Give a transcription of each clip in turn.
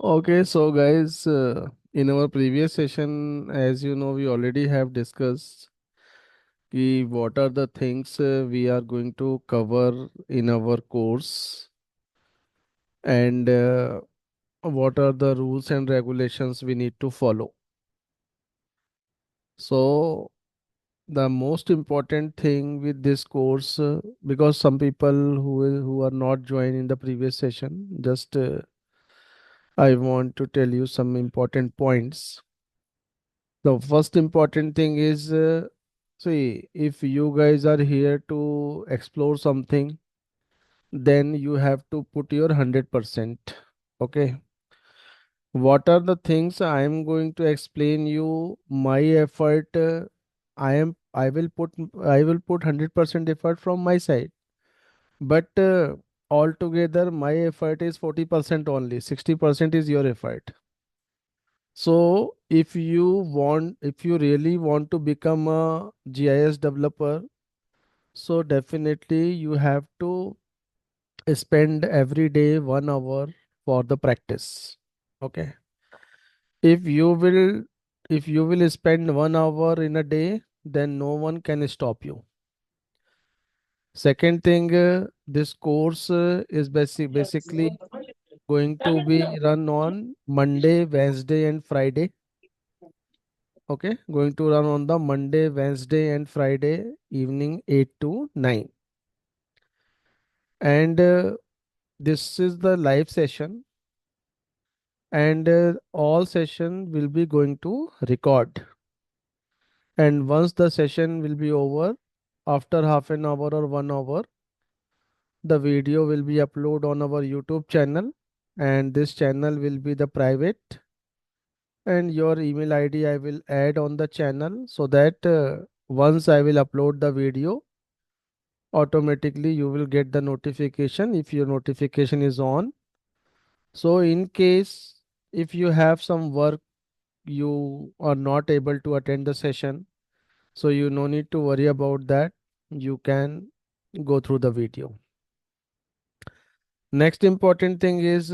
Okay, so guys, in our previous session, as you know, we already have discussed what are the things we are going to cover in our course and what are the rules and regulations we need to follow. So, the most important thing with this course, because some people who are not joined in the previous session, just I want to tell you some important points. The first important thing is see, if you guys are here to explore something, then you have to put your 100%. Okay. What are the things I am going to explain you? My effort, I will put 100% effort from my side. But altogether, my effort is 40% only. 60% is your effort. So if you really want to become a GIS developer, so definitely you have to spend every day 1 hour for the practice. Okay. If you will, if you will spend 1 hour in a day, then no one can stop you. Second thing, this course is basically going to be run on Monday, Wednesday, and Friday. Okay, going to run on the Monday, Wednesday, and Friday evening 8 to 9. And this is the live session, and all session will be going to record. And once the session will be over, after half an hour or 1 hour, the video will be uploaded on our YouTube channel, and this channel will be the private. And your email ID I will add on the channel so that once I will upload the video, automatically you will get the notification if your notification is on. So in case if you have some work, you are not able to attend the session, so you no need to worry about that. You can go through the video. Next important thing is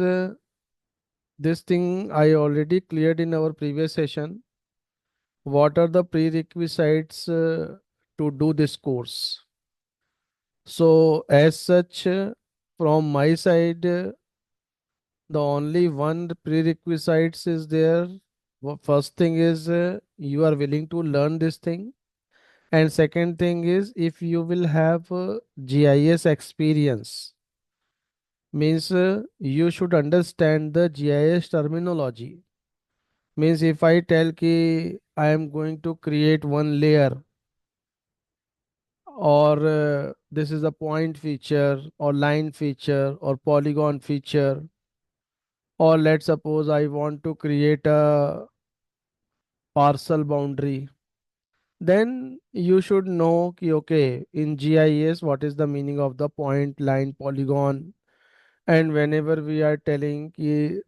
this thing I already cleared in our previous session. What are the prerequisites to do this course? So as such, from my side, the only one prerequisites is there. First thing is you are willing to learn this thing, and second thing is if you will have GIS experience, means you should understand the GIS terminology. Means if I tell ki I am going to create one layer, or this is a point feature or line feature or polygon feature, or let's suppose I want to create a parcel boundary, then you should know ki, okay, in GIS what is the meaning of the point, line, polygon. And whenever we are telling ki,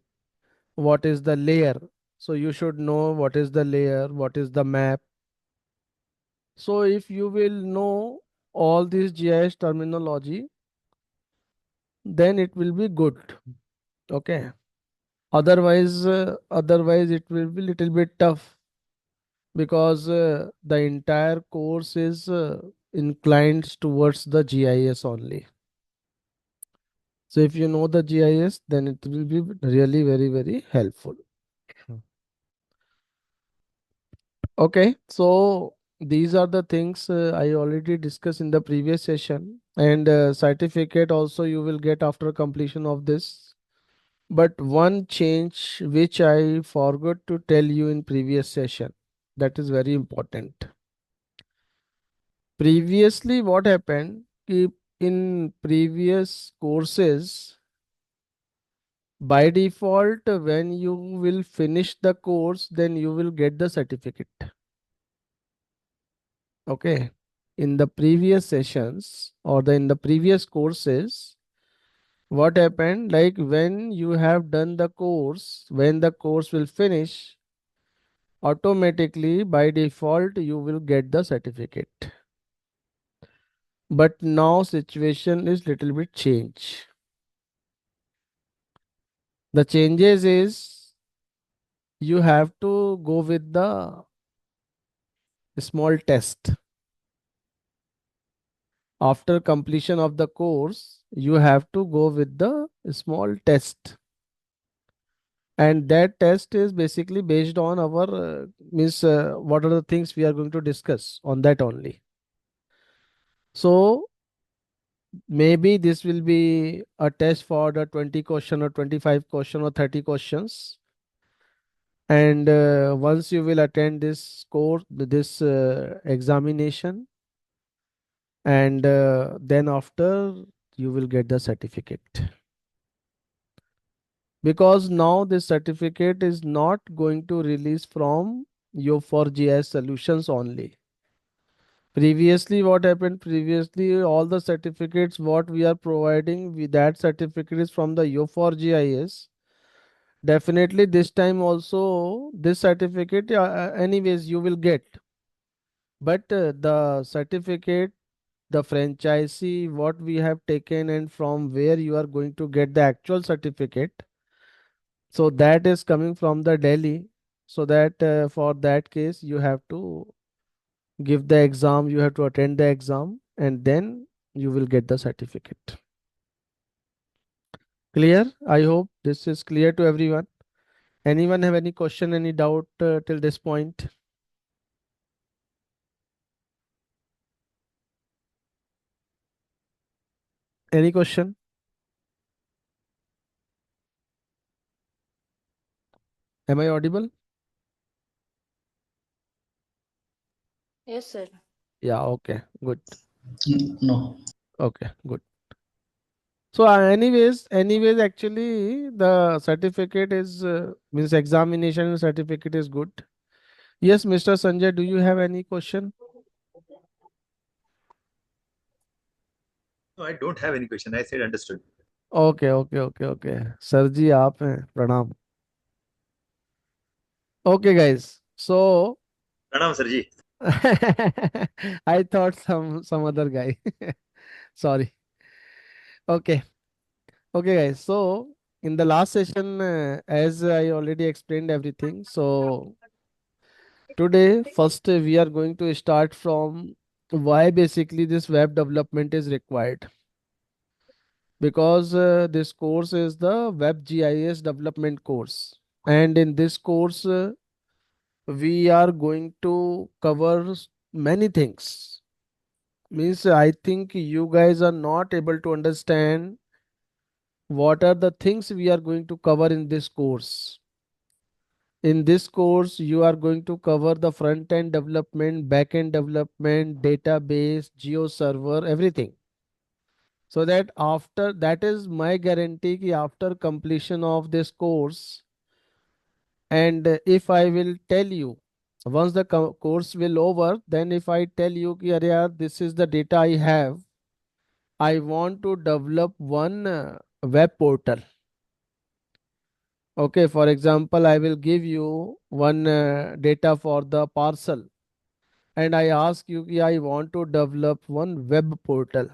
what is the layer, so you should know what is the layer, what is the map. So if you will know all this GIS terminology, then it will be good. Okay. Otherwise it will be little bit tough, because the entire course is inclined towards the GIS only. So if you know the GIS, then it will be really very, very helpful. Hmm. Okay, so these are the things I already discussed in the previous session, and certificate also you will get after completion of this. But one change which I forgot to tell you in previous session, that is very important. Previously, what happened? In previous courses, by default, when you will finish the course, then you will get the certificate. Okay. In the previous sessions or in the previous courses, what happened? Like when you have done the course, when the course will finish, automatically by default you will get the certificate. But now situation is little bit change. The changes is you have to go with the small test. After completion of the course, you have to go with the small test. And that test is basically based on our means what are the things we are going to discuss on that only. So maybe this will be a test for the 20 question or 25 question or 30 questions. And once you will attend this course, this examination, and then after you will get the certificate. Because now this certificate is not going to release from your 4GIS solutions only. Previously, what happened? Previously, all the certificates what we are providing, that certificate is from the U4GIS. Definitely, this time also this certificate, anyways, you will get. But the certificate, the franchisee, what we have taken, and from where you are going to get the actual certificate. So that is coming from the Delhi. So that for that case, you have to give the exam, you have to attend the exam, and then you will get the certificate. Clear? I hope this is clear to everyone. Anyone have any question, any doubt till this point? Any question? Am I audible? Yes, sir. Yeah, okay, good. No. Okay, good. So, anyways, actually, the certificate is means examination certificate is good. Yes, Mr. Sanjay, do you have any question? No, I don't have any question. I said understood. Okay, okay, okay, okay. Sir ji, आप हैं प्रणाम. Okay, guys. So, Pranam, Sarji. I thought some other guy. Sorry. Okay. Okay, guys. So in the last session, as I already explained everything, so today first we are going to start from why basically this web development is required. Because this course is the WebGIS development course, and in this course we are going to cover many things. Means I think you guys are not able to understand what are the things we are going to cover in this course. In this course, you are going to cover the front end development, back end development, database, geo server, everything. So that after that is my guarantee ki after completion of this course, and if I will tell you once the course will over, then if I tell you ki "Arey yaar, this is the data I have, I want to develop one web portal." Okay, for example, I will give you one data for the parcel, and I ask you, "Ki I want to develop one web portal."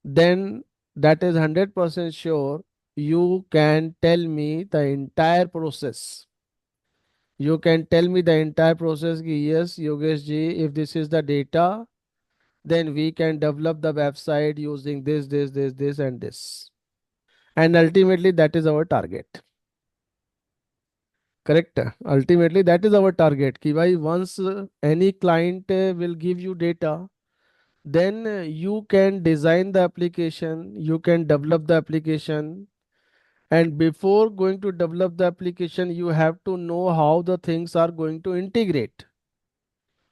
Then that is 100% sure you can tell me the entire process. You can tell me the entire process. Ki, yes, Yogesh ji, if this is the data, then we can develop the website using this, and this. And ultimately, that is our target. Correct. Ultimately, that is our target. Ki bhai, once any client will give you data, then you can design the application, you can develop the application. And before going to develop the application, you have to know how the things are going to integrate,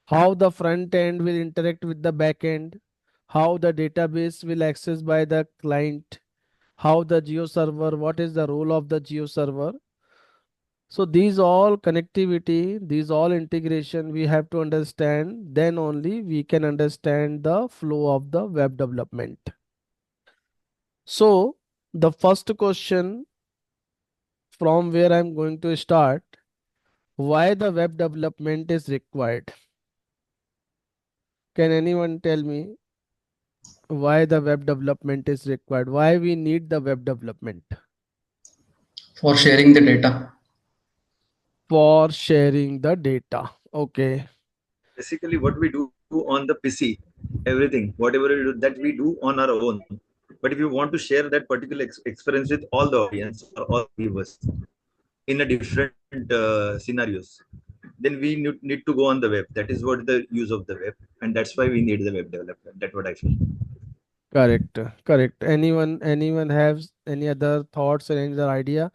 how the front end will interact with the back end, how the database will access by the client, how the geo server, what is the role of the geo server. So these all connectivity, these all integration we have to understand, then only we can understand the flow of the web development. So the first question from where I'm going to start, why the web development is required? Can anyone tell me why the web development is required? Why we need the web development? For sharing the data. For sharing the data. Okay. Basically, what we do on the PC, everything, whatever we do, that we do on our own. But if you want to share that particular experience with all the audience or all the viewers in a different scenarios, then we need to go on the web. That is what the use of the web, and that's why we need the web development. That's what I feel. Correct. Correct. Anyone has any other thoughts or any other idea?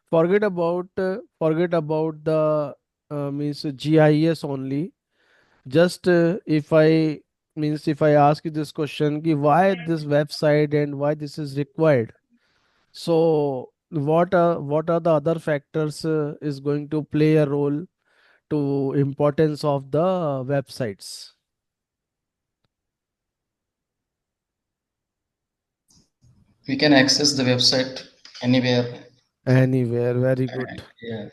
Forget about the means GIS only. Just if I ask you this question, ki why this website and why this is required? So what are the other factors is going to play a role to importance of the websites? We can access the website anywhere. Anywhere. Very good. Yeah.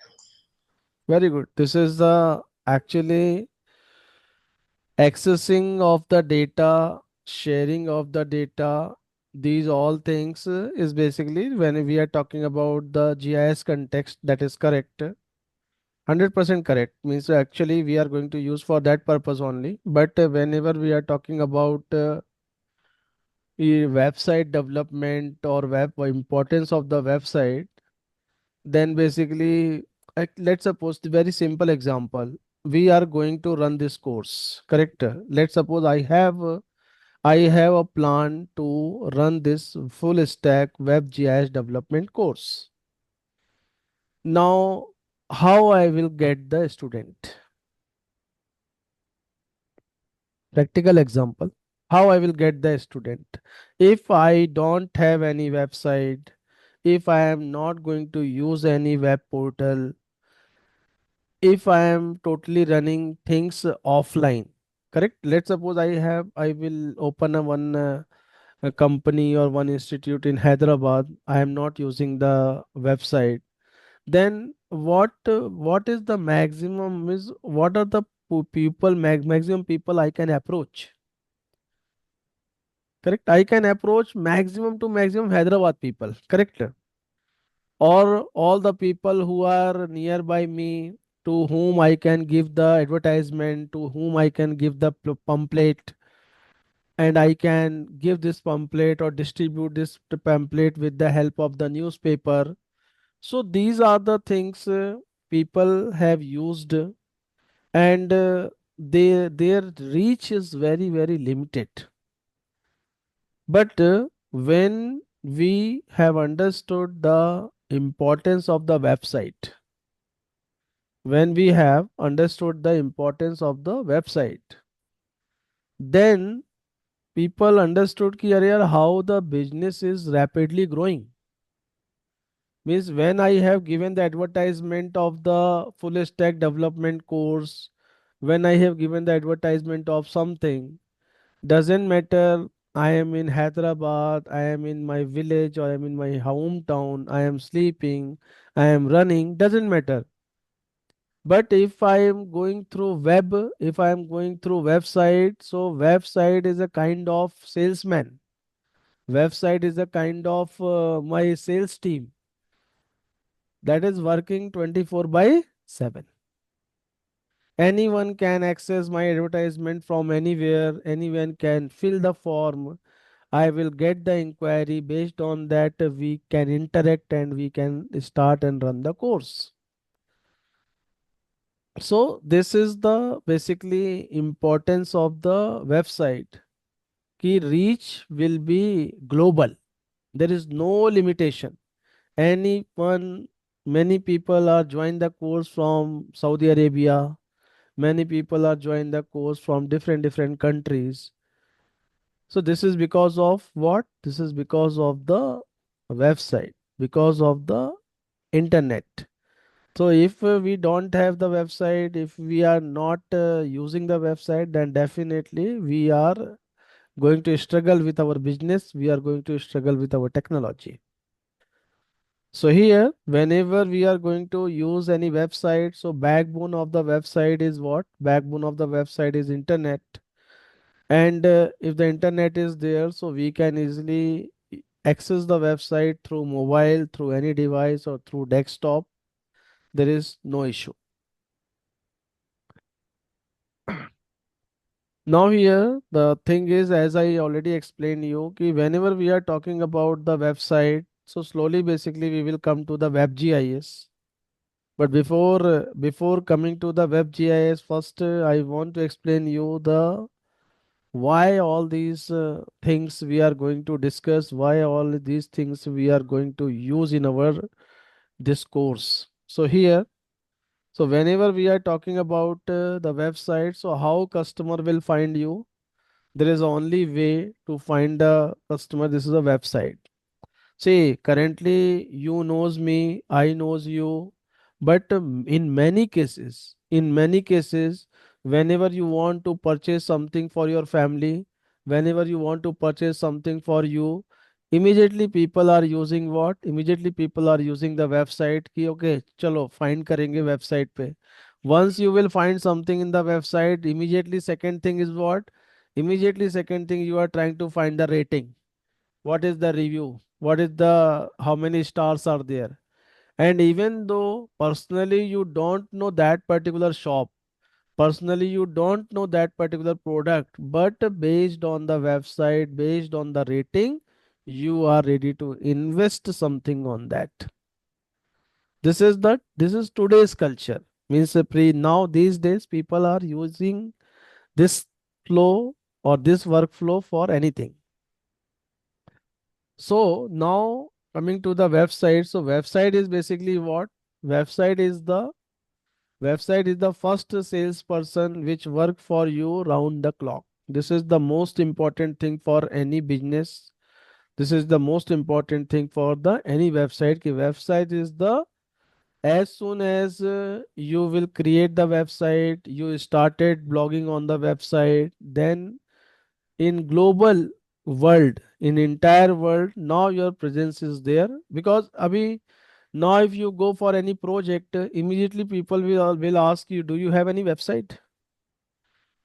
Very good. This is the actually accessing of the data, sharing of the data. These all things is basically when we are talking about the GIS context. That is correct. 100% correct. Means actually we are going to use for that purpose only. But whenever we are talking about website development or web importance of the website, then basically let's suppose the very simple example, we are going to run this course, correct? Let's suppose I have a plan to run this full stack WebGIS development course. Now, how I will get the student? Practical example. How I will get the student? If I don't have any website, if I am not going to use any web portal, if I am totally running things offline, correct? Let's suppose I will open a company or one institute in Hyderabad. I am not using the website. Then what is the maximum is what are the maximum people I can approach? Correct? I can approach maximum to maximum Hyderabad people. Correct? Or all the people who are nearby me, to whom I can give the advertisement, to whom I can give the pamphlet, and I can give this pamphlet or distribute this pamphlet with the help of the newspaper. So these are the things people have used, and their reach is very very limited. But when we have understood the importance of the website, when we have understood the importance of the website, then people understood ki, "Arey yaar, how the business is rapidly growing." Means when I have given the advertisement of the full stack development course, when I have given the advertisement of something, doesn't matter I am in Hyderabad, I am in my village, or I am in my hometown, I am sleeping, I am running, doesn't matter. But if I am going through web, if I am going through website, so website is a kind of salesman. Website is a kind of my sales team that is working 24 by 7. Anyone can access my advertisement from anywhere, anyone can fill the form. I will get the inquiry. Based on that, we can interact and we can start and run the course. So this is the basically importance of the website. Key reach will be global. There is no limitation. Anyone, many people are joining the course from Saudi Arabia. Many people are joining the course from different countries. So this is because of what? This is because of the website, because of the internet. So if we don't have the website, if we are not using the website, then definitely we are going to struggle with our business. We are going to struggle with our technology. So here, whenever we are going to use any website, so backbone of the website is what? Backbone of the website is internet. And if the internet is there, so we can easily access the website through mobile, through any device or through desktop. There is no issue. Now here the thing is, as I already explained you, कि whenever we are talking about the website, so slowly basically we will come to the WebGIS. But before coming to the WebGIS, first I want to explain you the why all these things we are going to discuss, why all these things we are going to use in our discourse. So here, so whenever we are talking about the website, so how customer will find you? There is only way to find the customer. This is a website. See, currently you knows me, I knows you, but in many cases, whenever you want to purchase something for your family, whenever you want to purchase something for you, immediately people are using what? Immediately people are using the website कि okay, चलो find करेंगे website पे. Once you will find something in the website, immediately second thing is what? Immediately second thing you are trying to find the rating. What is the review, what is the how many stars are there. And even though personally you don't know that particular shop, personally you don't know that particular product, but based on the website, based on the rating, you are ready to invest something on that. This is today's culture. Means pre now these days people are using this flow or this workflow for anything. So now coming to the website. So website is basically what? Website is the website is the first salesperson which work for you round the clock. This is the most important thing for any business. This is the most important thing for the any website. Ki website is the as soon as you will create the website, you started blogging on the website, then in global world, in entire world, now your presence is there. Because abhi now if you go for any project, immediately people will ask you, do you have any website?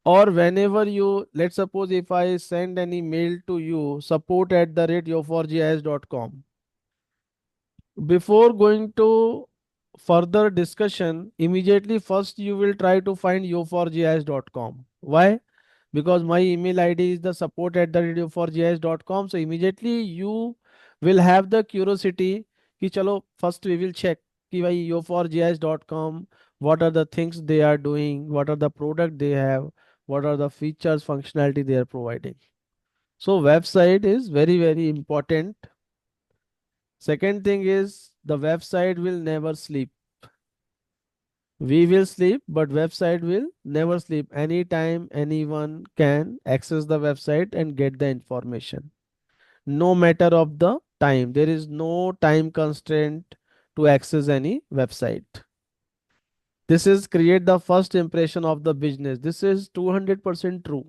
Or whenever you, let's suppose if I send any mail to you, support at the rate yo4gis.com, before going to further discussion, immediately first you will try to find yo4gis.com. Why? Because my email ID is the support at the radio4gs.com. So immediately you will have the curiosity कि चलो first we will check कि भाई yo4gs.com, what are the things they are doing, what are the product they have, what are the features, functionality they are providing. So website is very, very important. Second thing is the website will never sleep. We will sleep, but website will never sleep. Anytime anyone can access the website and get the information. No matter of the time. There is no time constraint to access any website. This is create the first impression of the business. This is 200% true.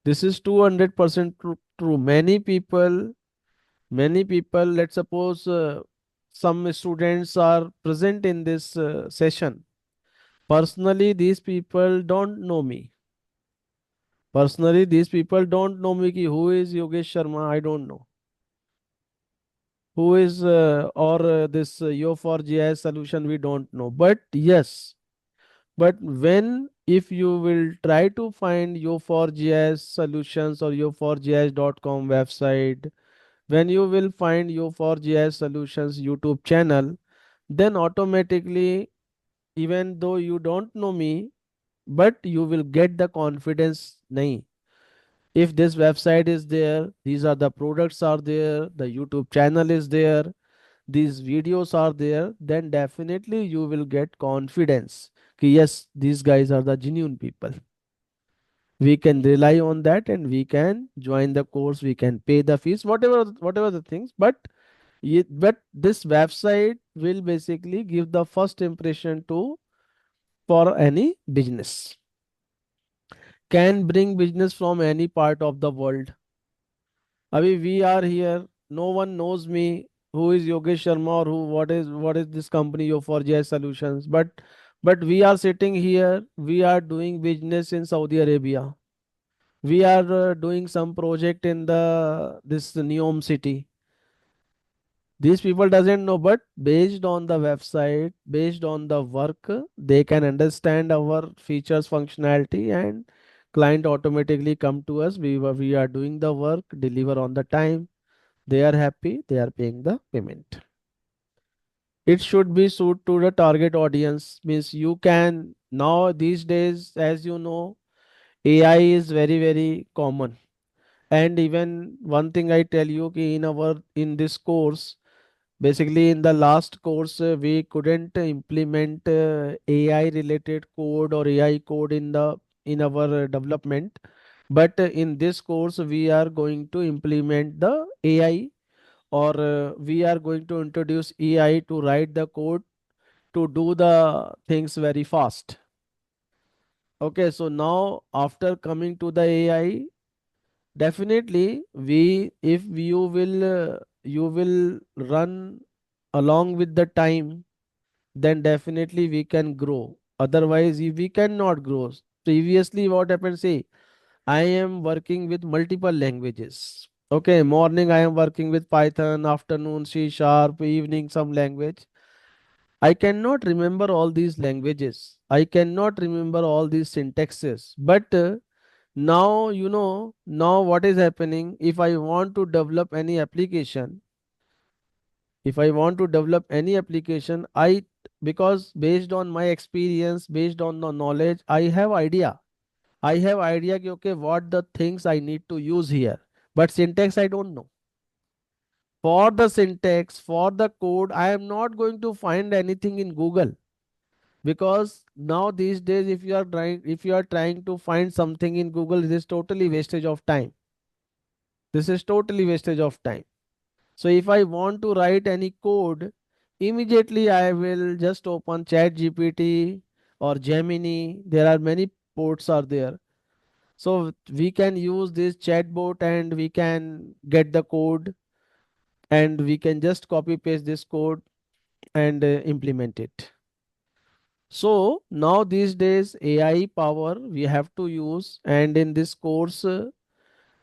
This is 200% true. Many people, let's suppose some students are present in this session. Personally, these people don't know me. Personally, these people don't know me. Ki who is Yogesh Sharma? I don't know. Who is or this Yo4GIS solution? We don't know. But yes, but when if you will try to find Yo4GIS solutions or yo4gis.com website, when you will find Yo4GIS solutions YouTube channel, then automatically, even though you don't know me, but you will get the confidence. Nahi, if this website is there, these are the products are there, the YouTube channel is there, these videos are there, then definitely you will get confidence कि yes, these guys are the genuine people. We can rely on that and we can join the course, we can pay the fees, whatever the things. But this website will basically give the first impression to for any business, can bring business from any part of the world. Abhi we are here, no one knows me, who is Yogesh Sharma or who what is this company of for GI Solutions. But we are sitting here, we are doing business in Saudi Arabia. We are doing some project in the this Neom city. These people doesn't know, but based on the website, based on the work, they can understand our features, functionality, and Client automatically come to us. We are doing the work, deliver on the time. They are happy. They are paying the payment. It should be suit to the target audience. Means you can now these days, as you know, AI is very common. And even one thing I tell you, ki in this course, basically in the last course, we couldn't implement AI related code or AI code in our development. But in this course, we are going to implement the AI, or we are going to introduce AI to write the code to do the things very fast. Okay, so now after coming to the AI, definitely if you will run along with the time, then definitely we can grow. Otherwise, we cannot grow. Previously, what happened? See, I am working with multiple languages. Okay, morning I am working with Python, afternoon C sharp, evening some language. I cannot remember all these languages. I cannot remember all these syntaxes. But now, now what is happening? If I want to develop any application, if I want to develop any application, because based on my experience, based on the knowledge, I have idea. I have idea, ki, okay, what the things I need to use here. But syntax, I don't know. For the syntax, for the code, I am not going to find anything in Google. Because now these days, if you are trying to find something in Google, this is totally wastage of time. This is totally wastage of time. So if I want to write any code, immediately I will just open Chat GPT or Gemini. There are many ports are there. So we can use this chatbot and we can get the code, and we can just copy paste this code and implement it. So now these days AI power we have to use, and in this course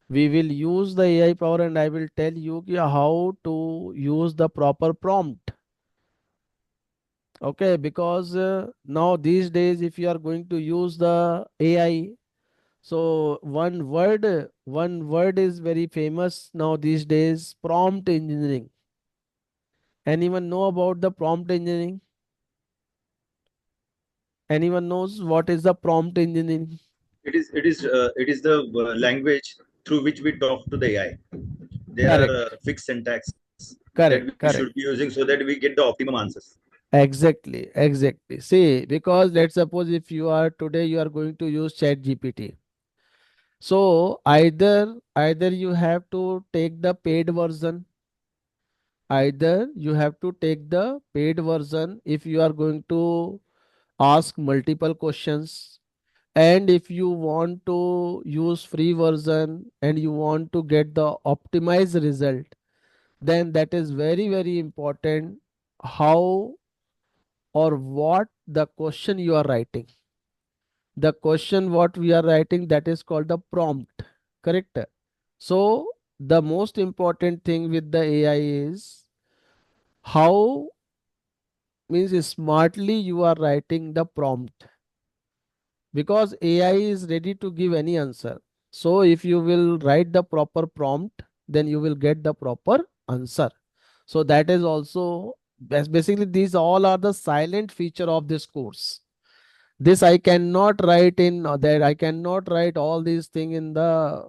we will use the AI power, and I will tell you how to use the proper prompt. Okay, because now these days if you are going to use the AI, so one word is very famous now these days, prompt engineering. Anyone know about the prompt engineering? Anyone knows what is the prompt engineering? It is the language through which we talk to the AI. There are Correct, fixed syntax that correct, we should correct. be using so that we get the optimum answers. Exactly, exactly. See, because let's suppose if you are today you are going to use Chat GPT. So either you have to take the paid version, either you have to take the paid version if you are going to ask multiple questions, and if you want to use free version and you want to get the optimized result, then that is very important, how or what the question you are writing. The question what we are writing, that is called the prompt. Correct? So the most important thing with the AI is how, means smartly you are writing the prompt, because AI is ready to give any answer. So if you will write the proper prompt, then you will get the proper answer. So that is also basically these all are the silent feature of this course. This I cannot write in that I cannot write all these things in the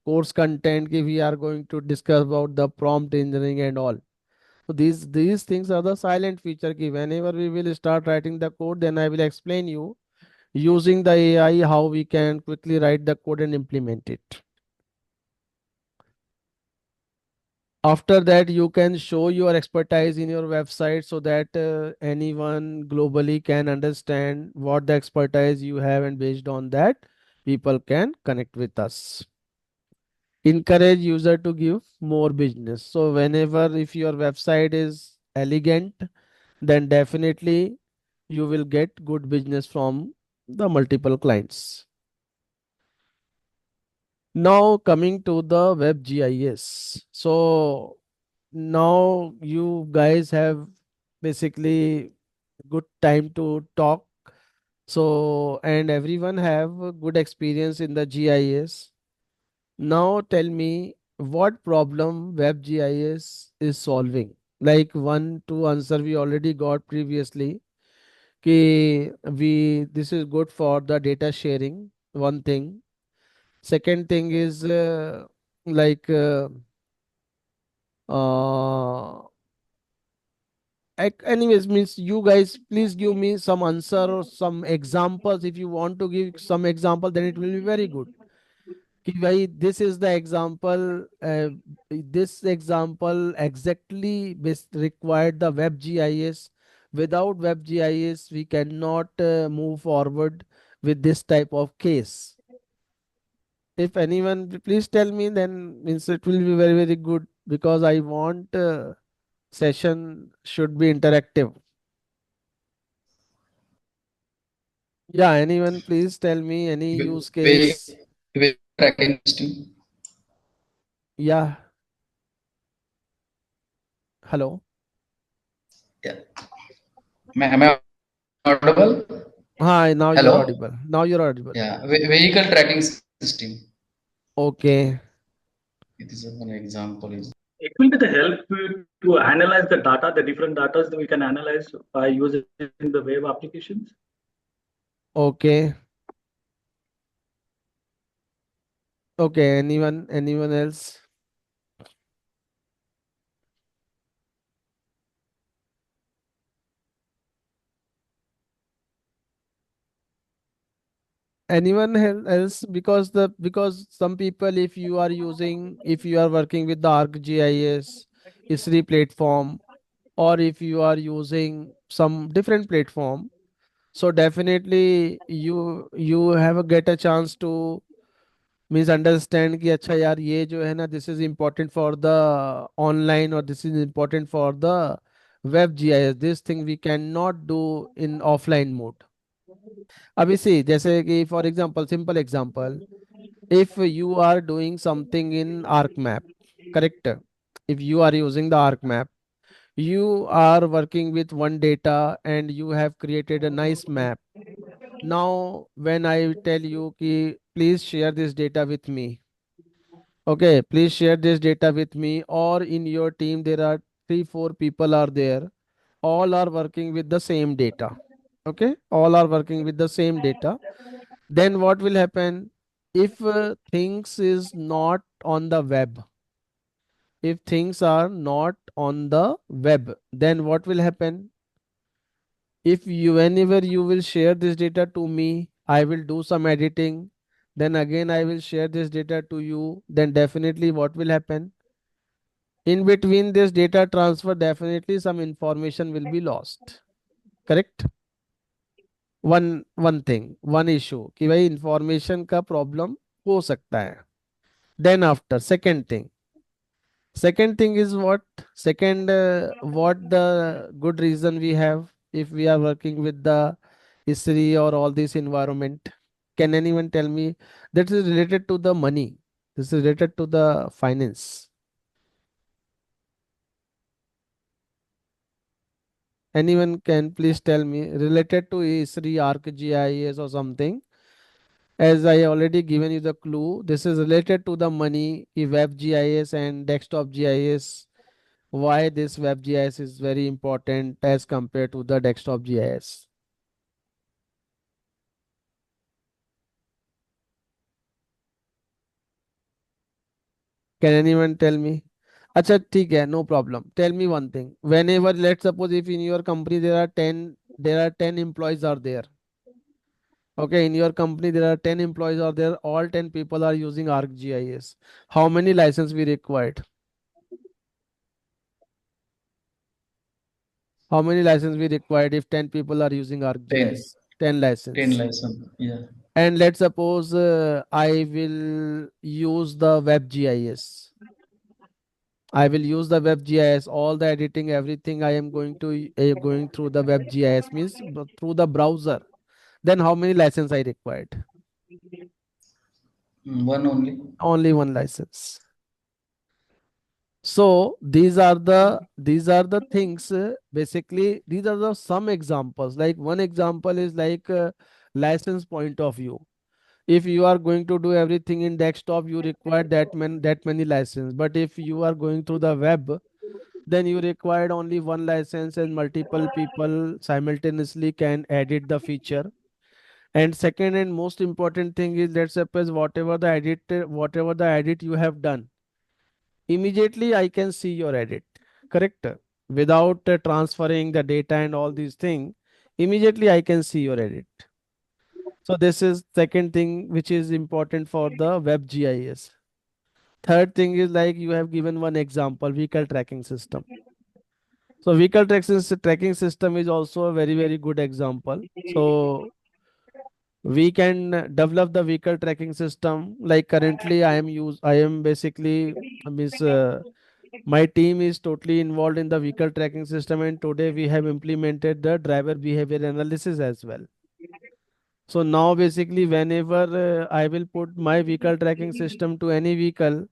course content. If we are going to discuss about the prompt engineering and all. So these things are the silent feature. Ki whenever we will start writing the code, then I will explain you using the AI how we can quickly write the code and implement it. After that, you can show your expertise in your website so that anyone globally can understand what the expertise you have, and based on that, people can connect with us. Encourage user to give more business. So whenever if your website is elegant, then definitely you will get good business from the multiple clients. Now coming to the WebGIS. So now you guys have basically good time to talk. So, and everyone have a good experience in the GIS. Now tell me what problem WebGIS is solving. Like one, two answer we already got previously. कि we this is good for the data sharing. One thing. Second thing is like uh, anyways means you guys please give me some answer or some examples. If you want to give some example, then it will be very good. कि भाई this is the example, this example exactly required the WebGIS. Without WebGIS we cannot move forward with this type of case. If anyone please tell me, then means it will be very very good, because I want session should be interactive. Yeah, anyone please tell me any use Way case. tracking system. Yeah, hello. Yeah. Am I audible? Hi, now you're Hello. audible. Now you're audible. Yeah. Vehicle tracking system. Okay. It is one example. Is It will be the help to analyze the data, the different data that we can analyze by using the web applications. Okay. Okay. Anyone else? Else? Because some people, if you are working with the ArcGIS, ISRI platform, or if you are using some different platform, so definitely you have a get a chance to means understand कि अच्छा यार ये जो है ना this is important for the online और this is important for the web GIS, this thing we can not do in offline mode. अभी see जैसे कि for example simple example, if you are doing something in ArcMap, correct? If you are using the ArcMap, you are working with one data and you have created a nice map. Now when I tell you ki please share this data with me, okay, please share this data with me, or in your team there are three, four people are there, all are working with the same data. Okay, all are working with the same data. Then what will happen if things is not on the web? If things are not on the web, then what will happen? If you whenever you will share this data to me, I will do some editing. Then again I will share this data to you. Then definitely what will happen? In between this data transfer, definitely some information will be lost. Correct? One thing, one issue कि भाई information का problem हो सकता है. Then after second thing is what? Second, what the good reason we have if we are working with the history or all this environment? Can anyone tell me? That is related to the money. This is related to the finance. Anyone can please tell me related to Sri ArcGIS or something. As I already given you the clue, this is related to the money, web GIS and desktop GIS. Why this web GIS is very important as compared to the desktop GIS. Can anyone tell me? अच्छा ठीक है, no problem. Tell me one thing. Whenever let's suppose if in your company there are 10 employees are there. Okay, in your company there are 10 employees are there, all 10 people are using ArcGIS. How many license we required? How many license we required if 10 people are using 10. ArcGIS? 10 10 license. license. Yeah. And let's suppose I will use the WebGIS. I will use the WebGIS, all the editing, everything I am going through the WebGIS means through the browser. Then how many license I required? One only. Only one license. So these are the things, basically these are the some examples. Like one example is like license point of view. If you are going to do everything in desktop, you require that many license. But if you are going through the web, then you required only one license and multiple people simultaneously can edit the feature. And second and most important thing is, let's suppose whatever the edit you have done, immediately I can see your edit, correct? Without transferring the data and all these things, immediately I can see your edit. So this is second thing which is important for the WebGIS. Third thing is, like you have given one example, vehicle tracking system. So tracking system is also a very good example. So we can develop the vehicle tracking system. Like currently I am basically means my team is totally involved in the vehicle tracking system, and today we have implemented the driver behavior analysis as well. So now basically whenever I will put my vehicle tracking system to any vehicle,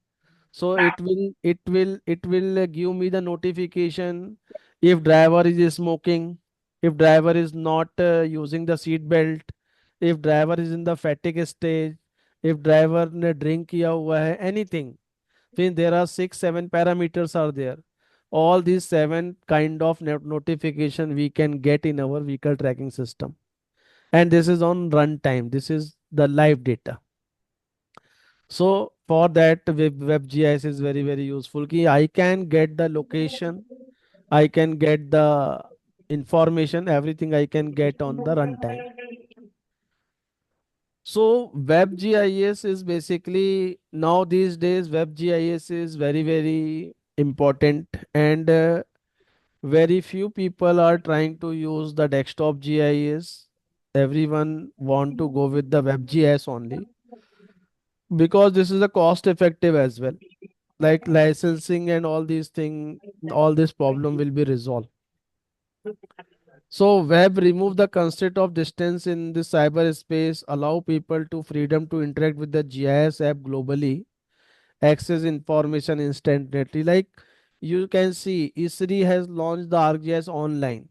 so it will give me the notification if driver is smoking, if driver is not using the seat belt, if driver is in the fatigue stage, if driver ने drink किया हुआ है, anything. Then there are 6 7 parameters are there. All these 7 kind of notification we can get in our vehicle tracking system, and this is on runtime. This is the live data. So for that, WebGIS is very useful. Ki I can get the location, I can get the information, everything I can get on the runtime. So WebGIS is basically, now these days WebGIS is very important, and very few people are trying to use the desktop GIS. Everyone want to go with the WebGIS only, because this is a cost effective as well. Like licensing and all these thing, all this problem will be resolved. So web remove the constraint of distance in the cyberspace, allow people to freedom to interact with the GIS app globally, access information instantly. Like you can see, ISRI has launched the ArcGIS Online.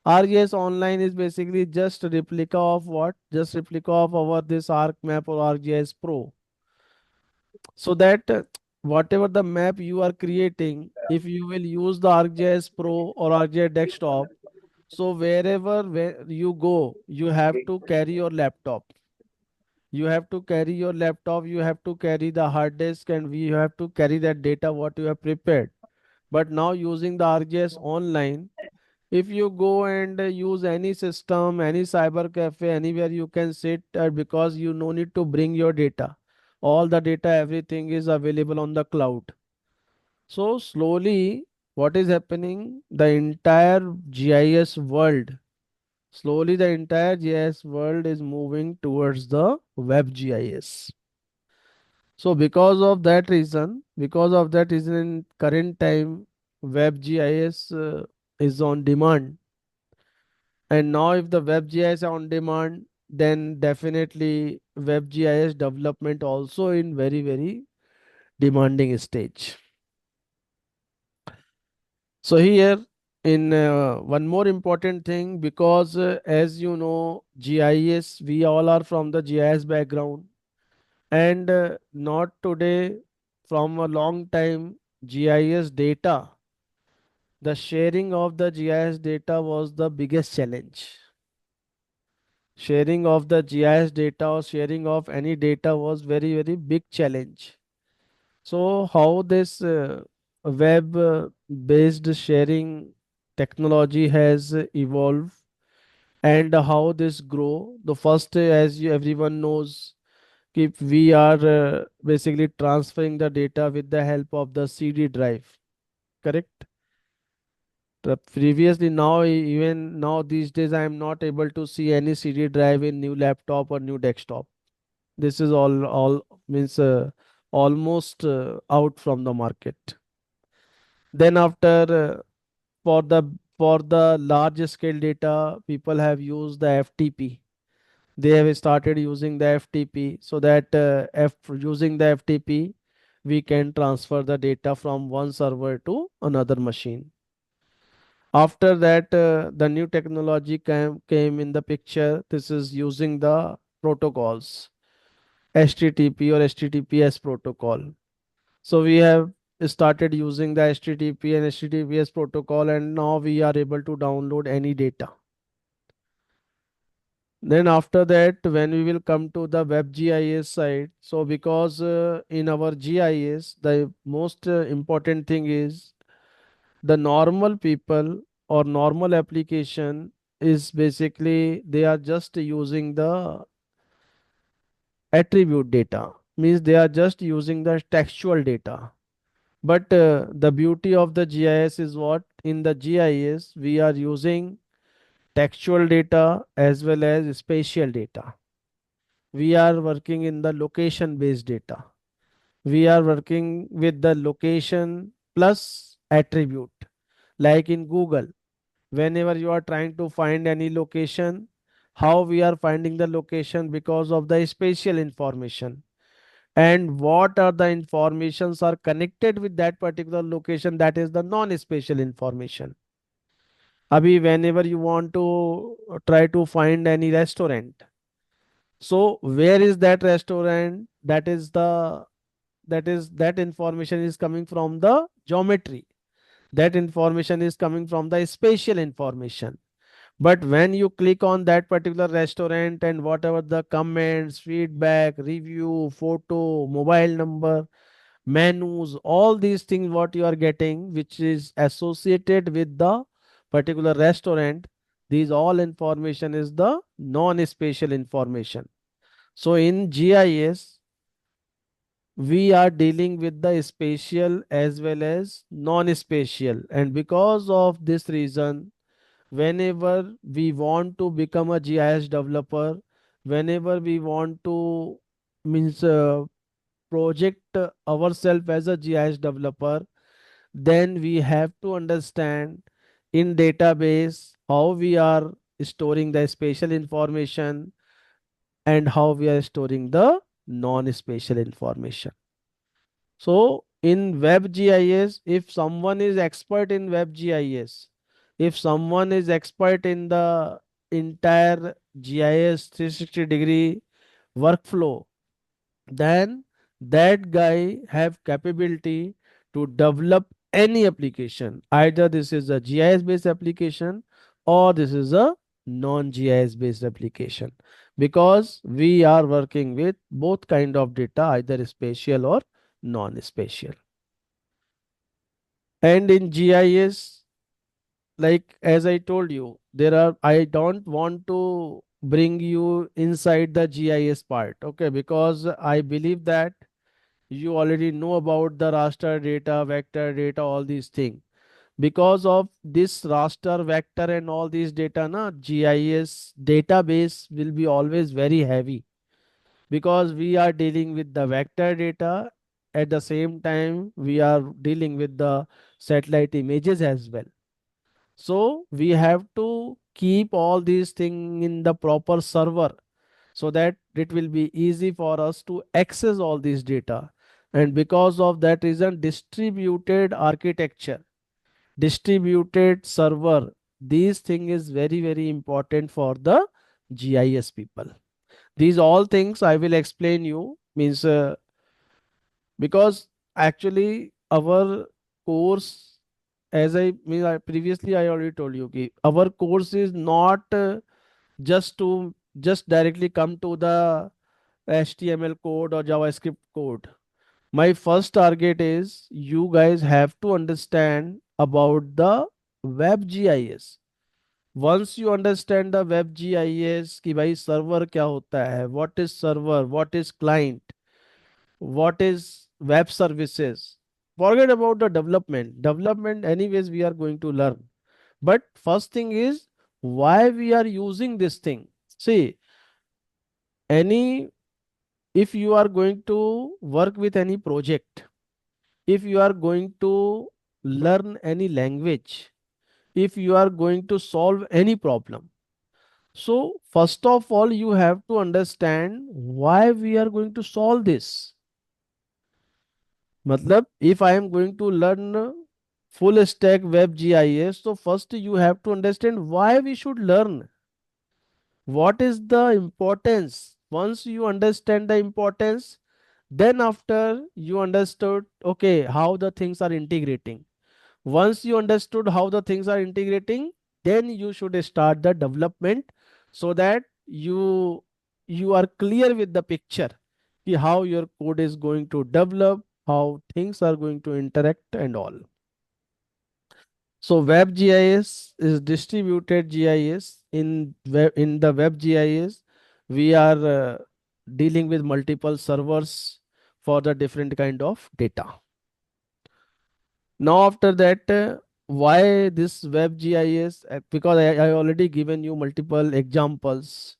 ArcGIS Online is basically just a replica of what? Just replica of our this ArcMap or ArcGIS Pro. So that whatever the map you are creating, if you will use the ArcGIS Pro or ArcGIS Desktop, so wherever where you go, you have to carry your laptop. You have to carry your laptop, you have to carry the hard disk, and we have to carry that data what you have prepared. But now using the ArcGIS Online, if you go and use any system, any cyber cafe, anywhere you can sit, because you no need to bring your data. All the data, everything is available on the cloud. So slowly, what is happening? The entire GIS world, slowly the entire GIS world is moving towards the web GIS. So because of that reason, in current time, web GIS is on demand. And now if the WebGIS are on demand, then definitely WebGIS development also in very demanding stage. So here in one more important thing, because as you know, GIS, we all are from the GIS background, and not today, from a long time, GIS data, the sharing of the GIS data was the biggest challenge. Sharing of the GIS data or sharing of any data was very big challenge. So how this web based sharing technology has evolved, and how this grow. The first, as everyone knows, if we are basically transferring the data with the help of the CD drive, correct? The previously, now even now these days I am not able to see any CD drive in new laptop or new desktop. This is all means almost out from the market. Then after for the for the large scale data, people have used the FTP. They have started using the FTP, so that using the FTP we can transfer the data from one server to another machine. After that, the new technology came in the picture. This is using the protocols, HTTP or HTTPS protocol. So we have started using the HTTP and HTTPS protocol, and now we are able to download any data. Then after that, when we will come to the WebGIS side, so because in our GIS, the most important thing is the normal people or normal application is basically they are just using the attribute data, means they are just using the textual data. But the beauty of the GIS is what? In the GIS, we are using textual data as well as spatial data. We are working in the location based data. We are working with the location plus attribute. Like in Google, whenever you are trying to find any location, how we are finding the location? Because of the spatial information. And what are the informations are connected with that particular location? That is the non-spatial information. Abhi, whenever you want to try to find any restaurant, so where is that restaurant? That information is coming from the geometry. That information is coming from the spatial information. But when you click on that particular restaurant and whatever the comments, feedback, review, photo, mobile number, menus, all these things what you are getting, which is associated with the particular restaurant, these all information is the non-spatial information. So in GIS, we are dealing with the spatial as well as non-spatial, and because of this reason, whenever we want to become a GIS developer, whenever we want to means project ourselves as a GIS developer, then we have to understand in database how we are storing the spatial information and how we are storing the non-spatial information. So in WebGIS, if someone is expert in WebGIS, if someone is expert in the entire GIS 360-degree workflow, then that guy have capability to develop any application. Either this is a GIS based application or this is a non-GIS based application, because we are working with both kind of data, either spatial or non-spatial. And in GIS, like as I told you, there are, I don't want to bring you inside the GIS part, okay, because I believe that you already know about the raster data, vector data, all these things. Because of this raster, vector, and all these data, na, GIS database will be always very heavy, because we are dealing with the vector data. At the same time, we are dealing with the satellite images as well. So we have to keep all these things in the proper server so that it will be easy for us to access all these data. And because of that reason, distributed architecture, distributed server, these thing is very, very important for the GIS people. These all things I will explain you, means because actually our course, as I mean, previously I already told you, ki, our course is not just directly come to the HTML code or JavaScript code. My first target is you guys have to understand about the WebGIS. Once you understand the WebGIS, कि भाई server क्या होता है, what is server, what is client, what is web services. Forget about the development. Development, anyways, we are going to learn. But first thing is why we are using this thing. See, any if you are going to work with any project, if you are going to learn any language, if you are going to solve any problem, so first of all you have to understand why we are going to solve this. Matlab, if I am going to learn full stack web GIS. So first you have to understand why we should learn. What is the importance? Once you understand the importance, then after you understood, okay, how the things are integrating. Once you understood how the things are integrating, then you should start the development so that you are clear with the picture ki how your code is going to develop, how things are going to interact and all. So WebGIS is distributed GIS. In the WebGIS, we are dealing with multiple servers for the different kind of data. Now after that, why this WebGIS? Because I already given you multiple examples,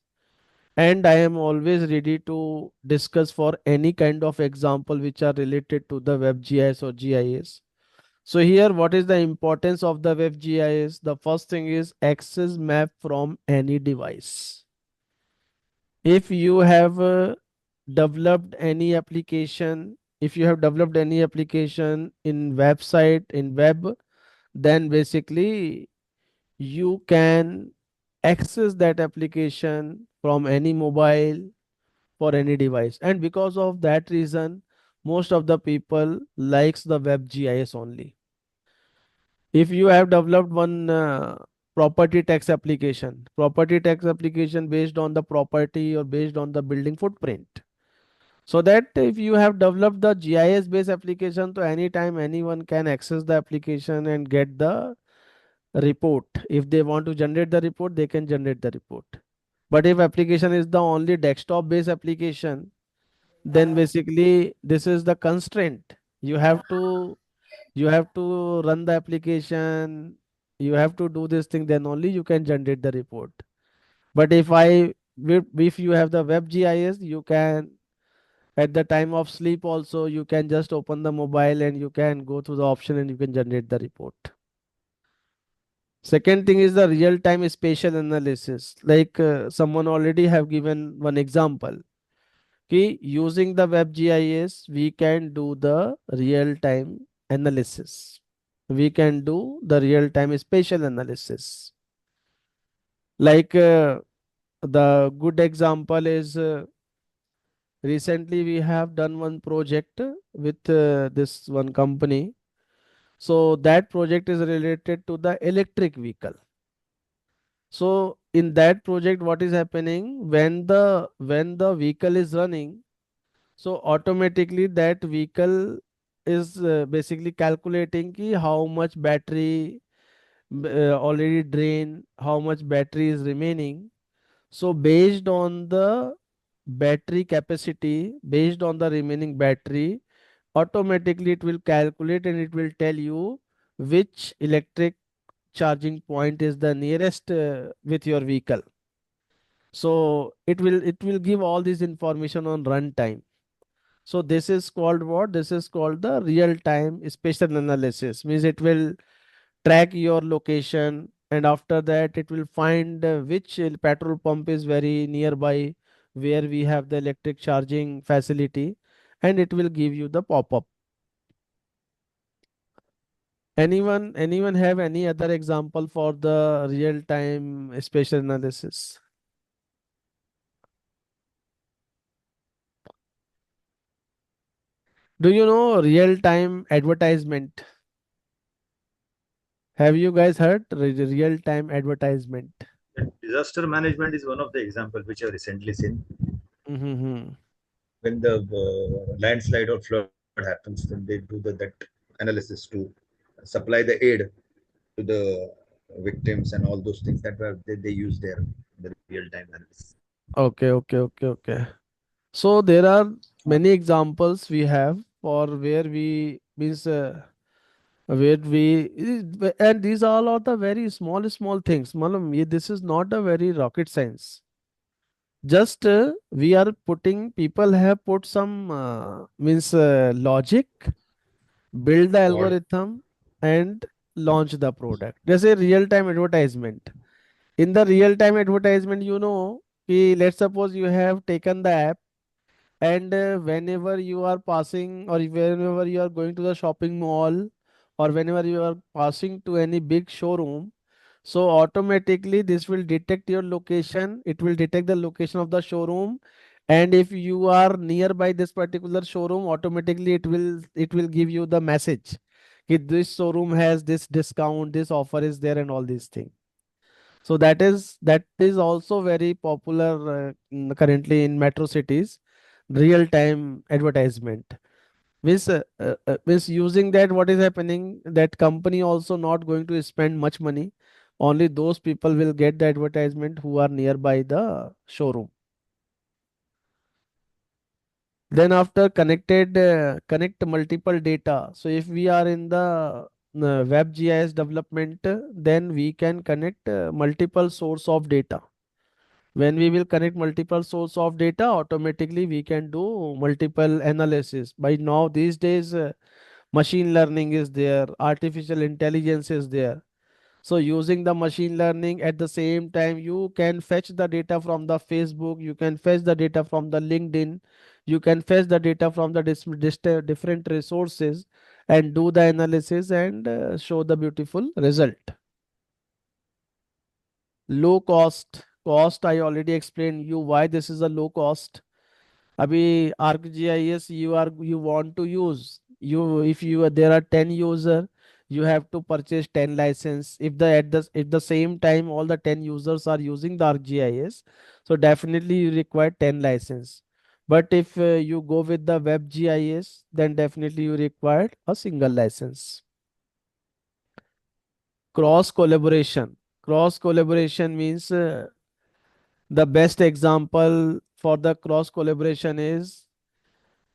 and I am always ready to discuss for any kind of example which are related to the WebGIS or GIS. So here, what is the importance of the WebGIS? The first thing is access map from any device. If you have developed any application, if you have developed any application in website, in web, then basically you can access that application from any mobile for any device. And because of that reason, most of the people likes the WebGIS only. If you have developed one property tax application based on the property or based on the building footprint, so that if you have developed the GIS based application, so anytime anyone can access the application and get the report. If they want to generate the report, they can generate the report. But if application is the only desktop based application, then basically this is the constraint. You have to run the application, you have to do this thing, then only you can generate the report. But if you have the WebGIS, you can at the time of sleep also you can just open the mobile and you can go through the option and you can generate the report. Second thing is the real time spatial analysis, like someone already have given one example. Okay, using the WebGIS, we can do the real time analysis. We can do the real time spatial analysis. Like the good example is recently we have done one project with this one company. So that project is related to the electric vehicle. So in that project, what is happening when the vehicle is running, so automatically that vehicle is basically calculating ki how much battery already drained, how much battery is remaining. So based on the battery capacity, based on the remaining battery, automatically it will calculate and it will tell you which electric charging point is the nearest with your vehicle. So it will give all this information on runtime. So this is called what? This is called the real time spatial analysis. Means it will track your location, and after that it will find which petrol pump is very nearby where we have the electric charging facility, and it will give you the pop-up. Anyone have any other example for the real time spatial analysis? Do you know real time advertisement? Have you guys heard real time advertisement? Disaster management is one of the example which I've recently seen. Mm-hmm. When the landslide or flood happens, then they do that analysis to supply the aid to the victims and all those things that they use there, the real time analysis. Okay, okay, okay, okay. So there are many examples we have for where we means where and these all are the very small things. Malam, this is not a very rocket science. Just we are putting people have put some means logic, build the Called algorithm, and launch the product. There's a real time advertisement. In the real time advertisement, let's suppose you have taken the app, and whenever you are passing or whenever you are going to the shopping mall or whenever you are passing to any big showroom, so automatically this will detect your location. It will detect the location of the showroom, and if you are nearby this particular showroom, automatically it will give you the message that this showroom has this discount, this offer is there, and all these things. So that is also very popular currently in metro cities. Real time advertisement. Means using that, what is happening? That company also not going to spend much money. Only those people will get the advertisement who are nearby the showroom. Then after connect multiple data. So if we are in the WebGIS development, then we can connect multiple source of data. When we will connect multiple source of data, automatically we can do multiple analysis. By now these days, machine learning is there, artificial intelligence is there. So using the machine learning, at the same time you can fetch the data from the Facebook, you can fetch the data from the LinkedIn, you can fetch the data from the different resources, and do the analysis and show the beautiful result. Low cost, I already explained you why this is a low cost. अभी ArcGIS you want to use, you if you there are 10 user, you have to purchase 10 license. If the same time all the 10 users are using the ArcGIS, so definitely you require 10 license. But if you go with the WebGIS, then definitely you require a single license. Cross collaboration means the best example for the cross collaboration is,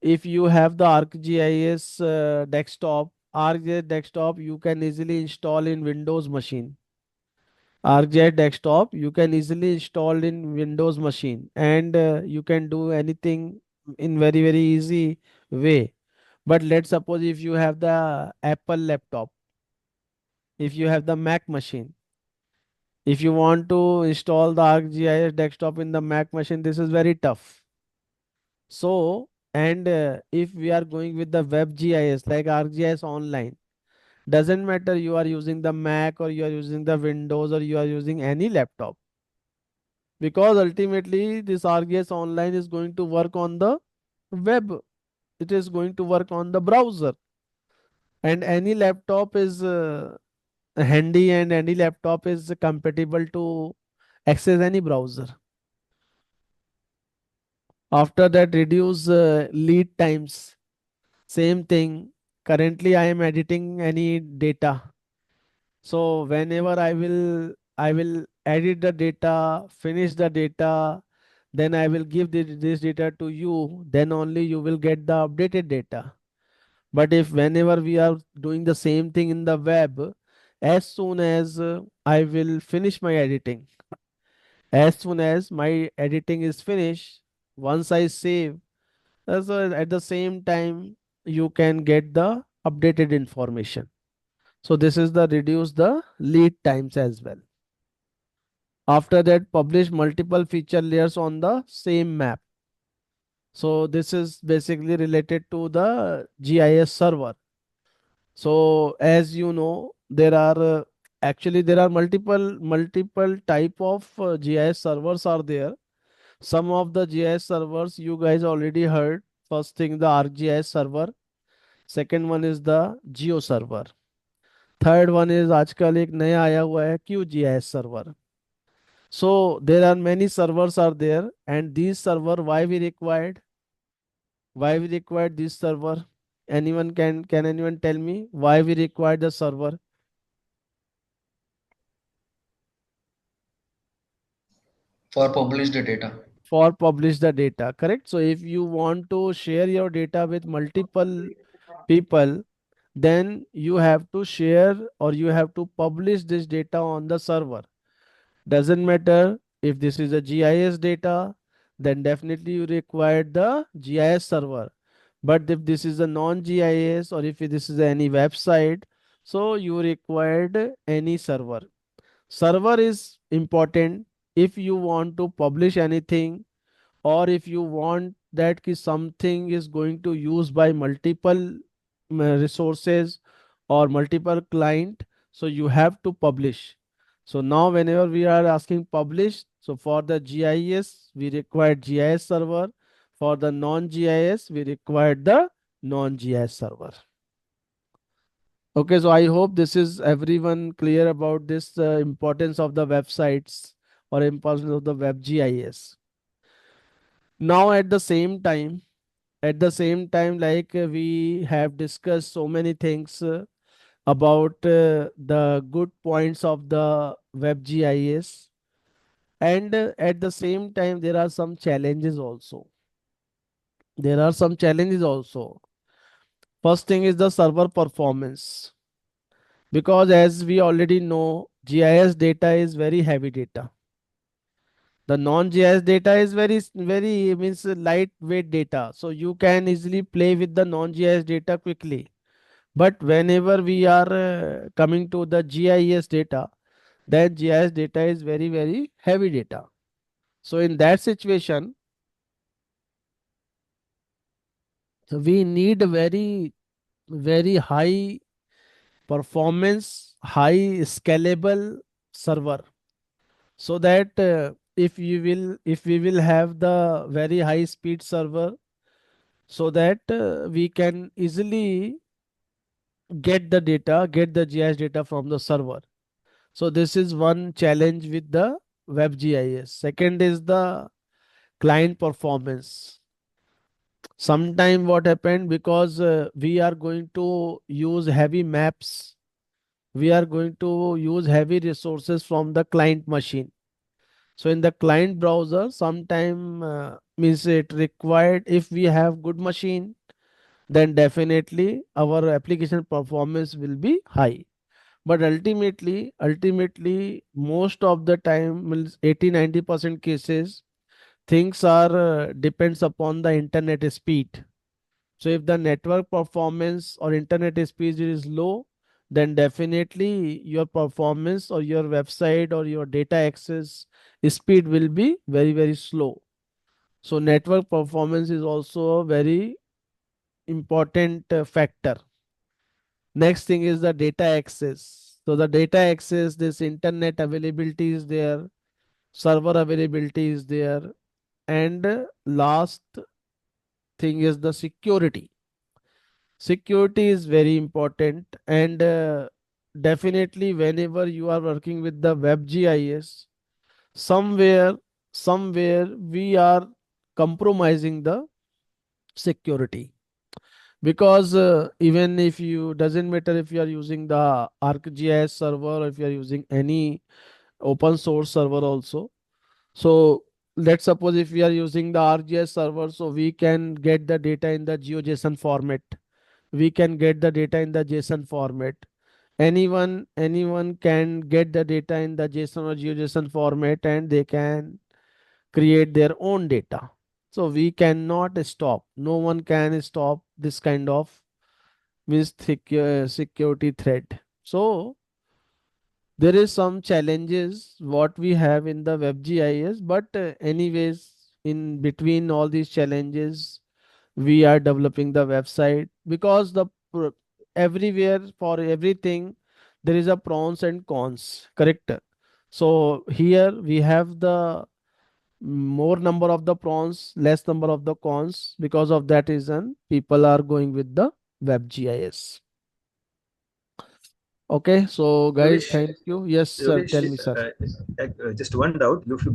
if you have the ArcGIS ArcGIS desktop, you can easily install in Windows machine. ArcGIS desktop, you can easily install in Windows machine, and you can do anything in very, very easy way. But let's suppose if you have the Apple laptop, if you have the Mac machine, if you want to install the ArcGIS desktop in the Mac machine, this is very tough. So, and if we are going with the WebGIS like ArcGIS Online, doesn't matter you are using the Mac or you are using the Windows or you are using any laptop, because ultimately this ArcGIS Online is going to work on the web. It is going to work on the browser, and any laptop is handy, and any laptop is compatible to access any browser. After that, reduce lead times. Same thing. Currently, I am editing any data. So whenever I will edit the data, finish the data, then I will give this data to you. Then only you will get the updated data. But if whenever we are doing the same thing in the web, as soon as I will finish my editing, as soon as my editing is finished, once I save, so at the same time you can get the updated information. So this is the reduce the lead times as well. After that, publish multiple feature layers on the same map. So this is basically related to the GIS server. So as you know, there are multiple type of GIS servers are there. Some of the GIS servers you guys already heard. First thing, the ArcGIS server. Second one is the Geo server. Third one is आजकल एक नया आया हुआ है QGIS server. So there are many servers are there, and these server, why we required this server? Anyone can anyone tell me why we require the server? For publish the data. For publish the data, correct? So if you want to share your data with multiple people, then you have to share or you have to publish this data on the server. Doesn't matter if this is a GIS data, then definitely you require the GIS server. But if this is a non-GIS or if this is any website, so you required any server. Server is important if you want to publish anything, or if you want that something is going to use by multiple resources, or multiple client, so you have to publish. So now whenever we are asking publish, so for the GIS we require GIS server, for the non-GIS we require the non-GIS server. Okay, so I hope this is everyone clear about this importance of the websites or importance of the WebGIS. Now at the same time, like we have discussed so many things about the good points of the WebGIS, and at the same time there are some challenges also. There are some challenges also. First thing is the server performance, because as we already know, GIS data is very heavy data. The non-GIS data is very means lightweight data, so you can easily play with the non-GIS data quickly. But whenever we are coming to the GIS data, then GIS data is very heavy data. So in that situation, we need a very high performance, high scalable server, so that if we will have the very high speed server, so that we can easily get the GIS data from the server. So this is one challenge with the WebGIS. Second is the client performance. Sometime what happened, because we are going to use heavy maps, we are going to use heavy resources from the client machine. So in the client browser, sometime means it required, if we have good machine, then definitely our application performance will be high. But ultimately most of the time, means 80-90% cases, things are depends upon the internet speed. So if the network performance or internet speed is low, then definitely your performance or your website or your data access speed will be very slow. So network performance is also a very important factor. Next thing is the data access. So the data access, this internet availability is there, server availability is there, and last thing is the security. Security is very important, and definitely whenever you are working with the WebGIS, somewhere we are compromising the security, because even if you doesn't matter if you are using the ArcGIS server or if you are using any open source server also. So let's suppose if we are using the ArcGIS server, so we can get the data in the GeoJSON format, we can get the data in the JSON format. Anyone can get the data in the JSON or GeoJSON format, and they can create their own data. So we cannot stop. No one can stop this kind of means security threat. So there is some challenges what we have in the WebGIS, but anyways, in between all these challenges, we are developing the website, because everywhere for everything there is a pros and cons, correct? So here we have the more number of the pros, less number of the cons. Because of that reason, people are going with the WebGIS. Okay, so guys, Yogesh, thank you. Yes, sir, Yogesh, tell me, sir. just one doubt. If you go